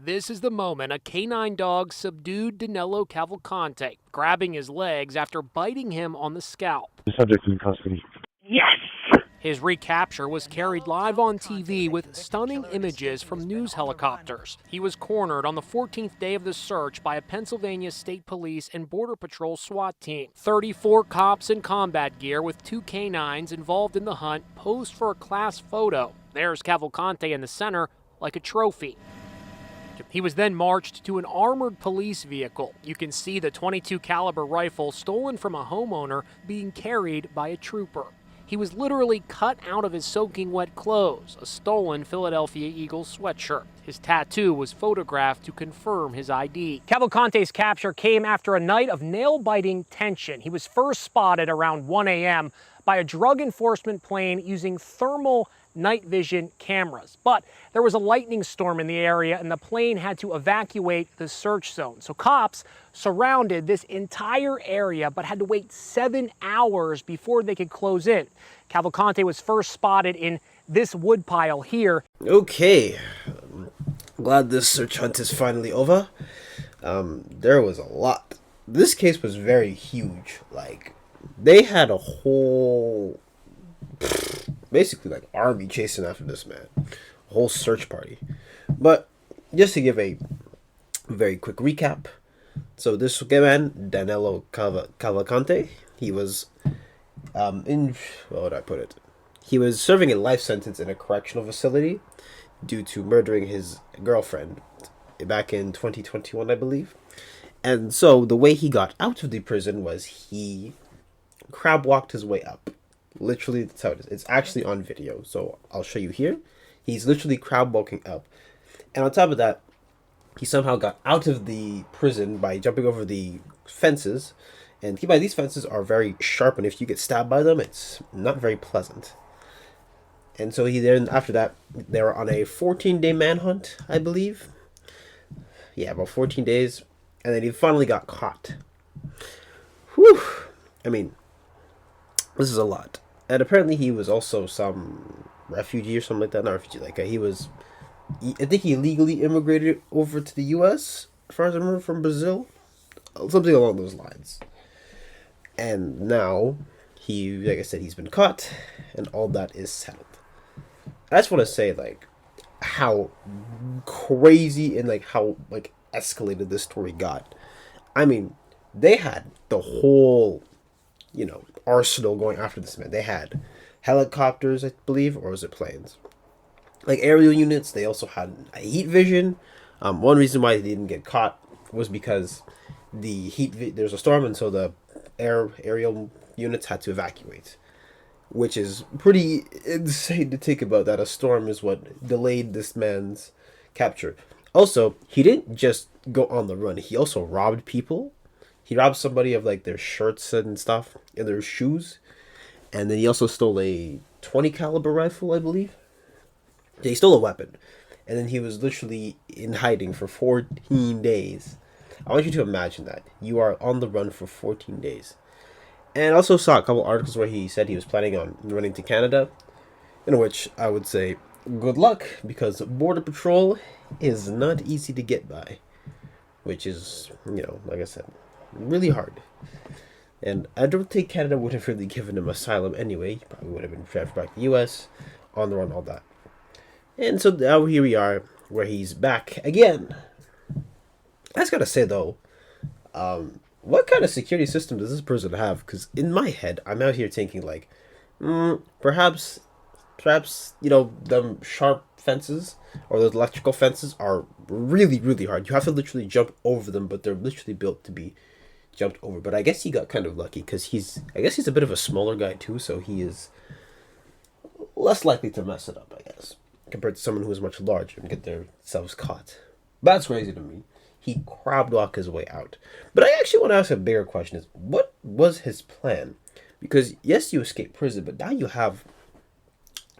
This is the moment a canine dog subdued Danilo Cavalcante, grabbing his legs after biting him on the scalp. The subject is in custody. Yes! His recapture was carried live on TV with stunning images from news helicopters. He was cornered on the 14th day of the search by a Pennsylvania State Police and Border Patrol SWAT team. 34 cops in combat gear with 2 canines involved in the hunt posed for a class photo. There's Cavalcante in the center, like a trophy. He was then marched to an armored police vehicle. You can see the .22 caliber rifle stolen from a homeowner being carried by a trooper. He was literally cut out of his soaking wet clothes, a stolen Philadelphia Eagles sweatshirt. His tattoo was photographed to confirm his ID. Cavalcante's capture came after a night of nail-biting tension. He was first spotted around 1 a.m. by a drug enforcement plane using thermal night vision cameras. But there was a lightning storm in the area and the plane had to evacuate the search zone. So cops surrounded this entire area but had to wait 7 hours before they could close in. Cavalcante was first spotted in this woodpile here. Okay, glad this search hunt is finally over. There was a lot. This case was very huge. Like, they had a whole basically like army chasing after this man, a whole search party. But just to give a very quick recap, so this man Danilo Cavalcante, he was in, how would I put it, he was serving a life sentence in a correctional facility due to murdering his girlfriend back in 2021, I believe. And so the way he got out of the prison was he crab walked his way up. Literally, that's how it is. It's actually on video, so I'll show you here. He's literally crab walking up. And on top of that, he somehow got out of the prison by jumping over the fences. And keep in mind, these fences are very sharp, and if you get stabbed by them, it's not very pleasant. And so he then, after that, they were on a 14-day manhunt, I believe. Yeah, about 14 days. And then he finally got caught. Whew. I mean, this is a lot. And apparently he was also some refugee or something like that. Not refugee, like I think he illegally immigrated over to the U.S., as far as I remember, from Brazil. Something along those lines. And now, like I said, he's been caught, and all that is settled. I just want to say, like, how crazy and, like, how, like, escalated this story got. I mean, they had the whole, arsenal going after this man. They had helicopters, I believe, or was it planes? Like aerial units. They also had heat vision. One reason why they didn't get caught was because there's a storm, and so the aerial units had to evacuate, which is pretty insane to think about, that a storm is what delayed this man's capture. Also, he didn't just go on the run. He also robbed people. He robbed somebody of, like, their shirts and stuff and their shoes. And then he also stole a .20 caliber rifle, I believe. Yeah, he stole a weapon. And then he was literally in hiding for 14 days. I want you to imagine that. You are on the run for 14 days. And I also saw a couple articles where he said he was planning on running to Canada, in which I would say good luck, because Border Patrol is not easy to get by. Which is, like I said, really hard. And I don't think Canada would have really given him asylum anyway. He probably would have been transferred back to the US, on the run, all that. And so now here we are, where he's back again. I just gotta say though, what kind of security system does this person have? Because in my head, I'm out here thinking like, perhaps, them sharp fences or those electrical fences are really, really hard. You have to literally jump over them, but they're literally built to be jumped over. But I guess he got kind of lucky because I guess he's a bit of a smaller guy too, so he less likely to mess it up, I guess, compared to someone who is much larger and get themselves caught. That's crazy to me. He crab walked his way out. But I actually want to ask a bigger question: is what was his plan? Because yes, you escaped prison, but now you have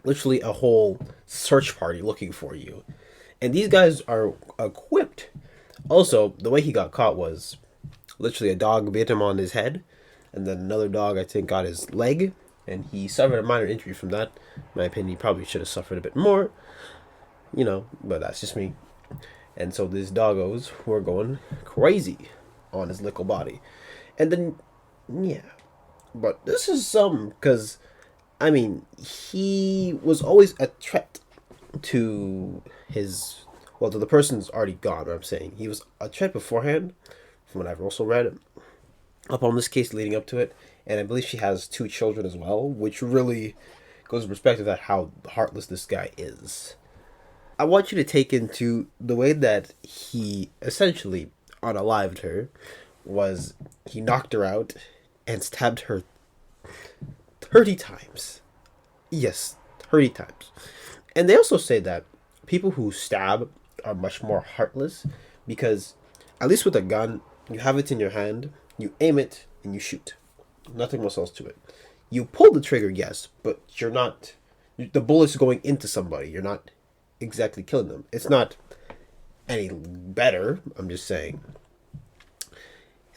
literally a whole search party looking for you, and these guys are equipped. Also, the way he got caught was literally a dog bit him on his head, and then another dog, I think, got his leg, and he suffered a minor injury from that. In my opinion, he probably should have suffered a bit more, but that's just me. And so these doggos were going crazy on his little body. And then, yeah. But this is some, because, I mean, he was always a threat to his, well, to the person's already gone, what I'm saying. He was a threat beforehand, from what I've also read, up on this case leading up to it. And I believe she has 2 children as well, which really goes in perspective at how heartless this guy is. I want you to take into the way that he essentially unalived her was he knocked her out and stabbed her 30 times. Yes, 30 times. And they also say that people who stab are much more heartless because, at least with a gun, you have it in your hand, you aim it, and you shoot. Nothing else to it. You pull the trigger, yes, but you're not... The bullet's going into somebody. You're not exactly killing them. It's not any better, I'm just saying.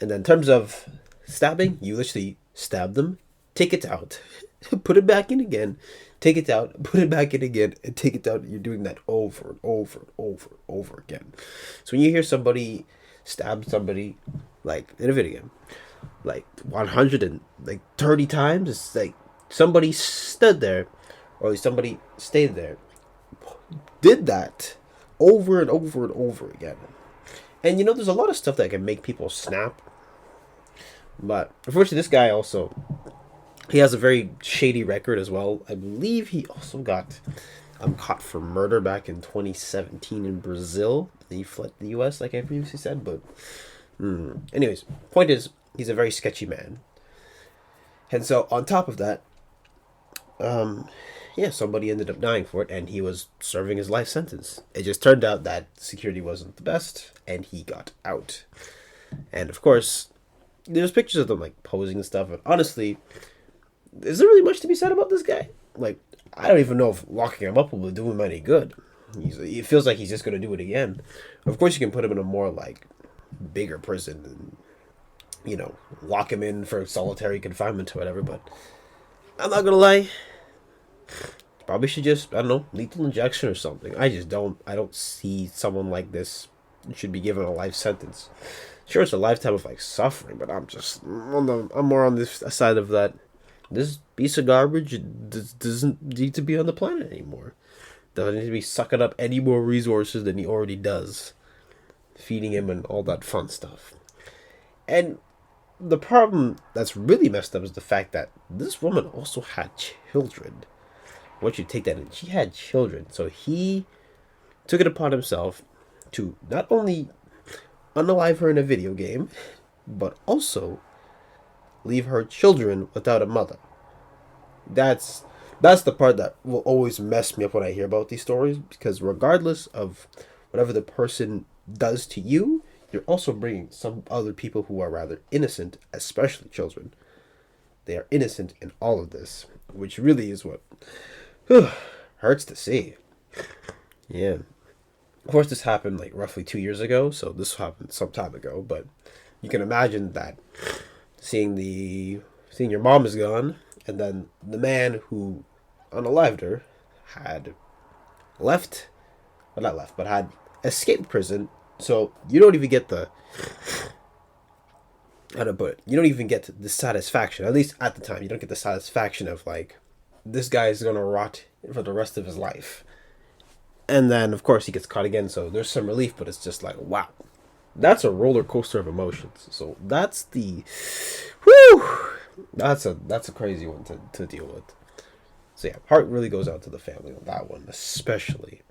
And then in terms of stabbing, you literally stab them, take it out, put it back in again, take it out, put it back in again, and take it out. You're doing that over and over and over and over again. So when you hear somebody stab somebody, like in a video game, like 130 times, it's like somebody stood there, or at least somebody stayed there, did that over and over and over again. And you know, there's a lot of stuff that can make people snap. But unfortunately, this guy also, he has a very shady record as well. I believe he also got caught for murder back in 2017 in Brazil. He fled the U.S., like I previously said. But anyways, point is, he's a very sketchy man. And so on top of that, somebody ended up dying for it, and he was serving his life sentence. It just turned out that security wasn't the best, and he got out. And of course, there's pictures of them like posing and stuff. And honestly, is there really much to be said about this guy? Like, I don't even know if locking him up will do him any good. It feels like he's just gonna do it again. Of course, you can put him in a more like bigger prison and, you know, lock him in for solitary confinement or whatever. But I'm not gonna lie. Probably should just, I don't know, lethal injection or something. I don't see someone like this should be given a life sentence. Sure, it's a lifetime of like suffering, but I'm more on this side of that. This piece of garbage doesn't need to be on the planet anymore. Doesn't need to be sucking up any more resources than he already does. Feeding him and all that fun stuff. And the problem that's really messed up is the fact that this woman also had children. I want you to take that in. She had children. So he took it upon himself to not only unalive her in a video game, but also leave her children without a mother. That's the part that will always mess me up when I hear about these stories, because regardless of whatever the person does to you, you're also bringing some other people who are rather innocent, especially children. They are innocent in all of this, which really is what hurts to see. Yeah. Of course, this happened like roughly 2 years ago, so this happened some time ago, but you can imagine that seeing your mom is gone, and then the man who unalived her had had escaped prison, so you don't even get the, how to put it, you don't even get the satisfaction, at least at the time, you don't get the satisfaction of like, this guy is gonna rot for the rest of his life. And then, of course, he gets caught again, so there's some relief, but it's just like, wow. That's a roller coaster of emotions. So that's the... That's a crazy one to deal with. So yeah, heart really goes out to the family on that one, especially.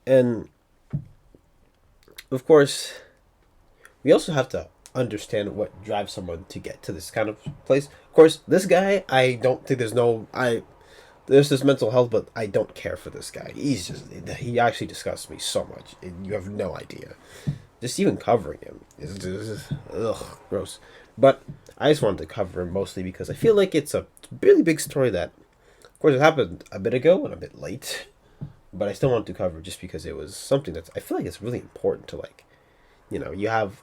And, of course, we also have to understand what drives someone to get to this kind of place. Of course, this guy, I don't think there's this mental health, but I don't care for this guy. He actually disgusts me so much. You have no idea. Just even covering him is just, gross. But I just wanted to cover him mostly because I feel like it's a really big story that, of course, it happened a bit ago and a bit late. But I still wanted to cover just because it was something I feel like it's really important to, like, you know, you have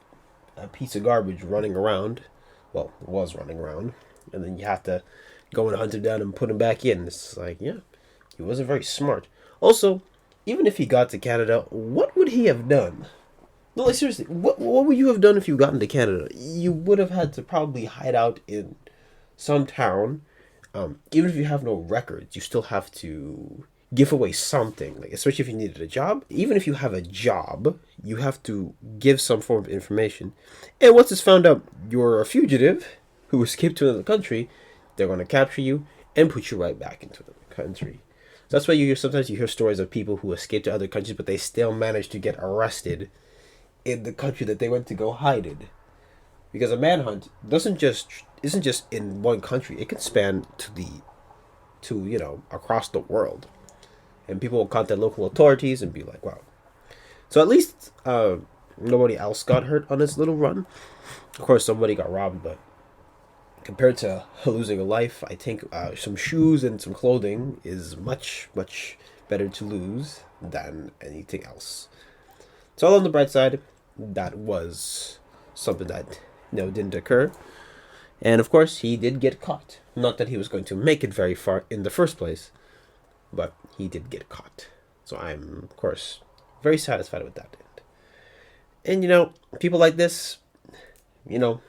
a piece of garbage running around. Well, it was running around. And then you have to go and hunt him down and put him back in. It's like, yeah, he wasn't very smart. Also, even if he got to Canada, what would he have done? No, like seriously, what would you have done if you got into Canada? You would have had to probably hide out in some town. Even if you have no records, you still have to give away something. Like especially if you needed a job. Even if you have a job, you have to give some form of information. And once it's found out you're a fugitive who escaped to another country, they're going to capture you and put you right back into the country. So that's why sometimes you hear stories of people who escape to other countries, but they still manage to get arrested in the country that they went to go hide in. Because a manhunt isn't just in one country. It can span to across the world. And people will contact local authorities and be like, wow. So at least nobody else got hurt on this little run. Of course, somebody got robbed, but compared to losing a life, I think some shoes and some clothing is much, much better to lose than anything else. So all on the bright side, that was something that didn't occur. And of course, he did get caught. Not that he was going to make it very far in the first place, but he did get caught. So I'm, of course, very satisfied with that end. And people like this, I don't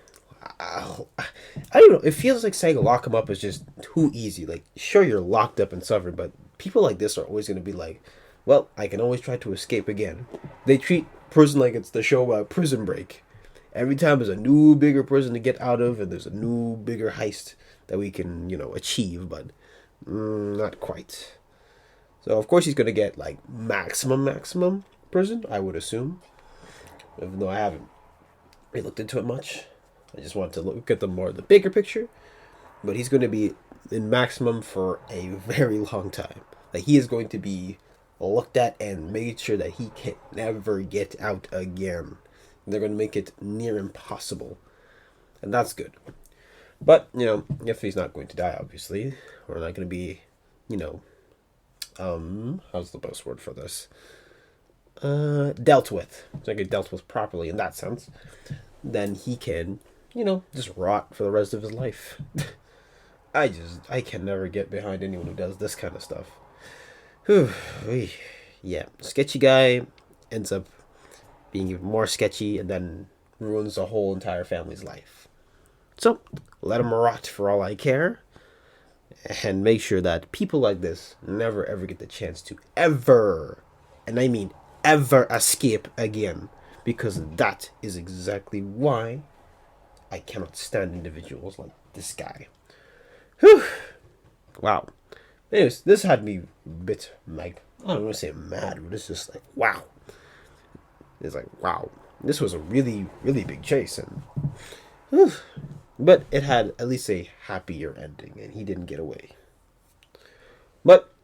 know. It feels like saying lock him up is just too easy. Like, sure, you're locked up and suffering, but people like this are always going to be like, well, I can always try to escape again. They treat prison like it's the show Prison Break. Every time there's a new, bigger prison to get out of, and there's a new, bigger heist that we can, achieve, but not quite. So, of course, he's going to get, like, maximum prison, I would assume. Even though I haven't really looked into it much. I just want to look at the bigger picture. But he's going to be in maximum for a very long time. Like, he is going to be looked at and made sure that he can never get out again. They're going to make it near impossible. And that's good. But, if he's not going to die, obviously, we're not going to be, how's the best word for this? Dealt with. It's not going to be dealt with properly in that sense. Then he can, just rot for the rest of his life. I can never get behind anyone who does this kind of stuff. Whew. Yeah, sketchy guy ends up being even more sketchy and then ruins the whole entire family's life. So, let him rot for all I care. And make sure that people like this never ever get the chance to ever, and I mean ever, escape again. Because that is exactly why I cannot stand individuals like this guy. Whew. Wow. Anyways, this had me a bit, I don't want to say mad, but it's just like, wow. It's like, wow. This was a really, really big chase. And but it had at least a happier ending, and he didn't get away. But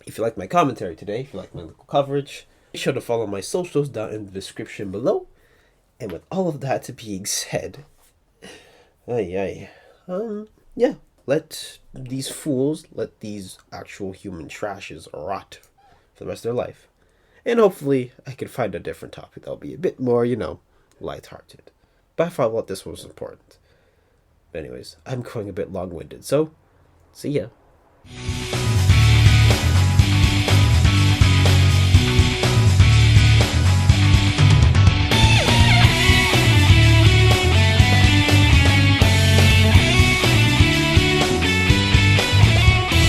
if you like my commentary today, if you like my local coverage, be sure to follow my socials down in the description below. And with all of that being said, yeah, let these actual human trashes rot for the rest of their life. And hopefully I can find a different topic that'll be a bit more, lighthearted. But I thought this was important. But anyways, I'm going a bit long-winded, so see ya.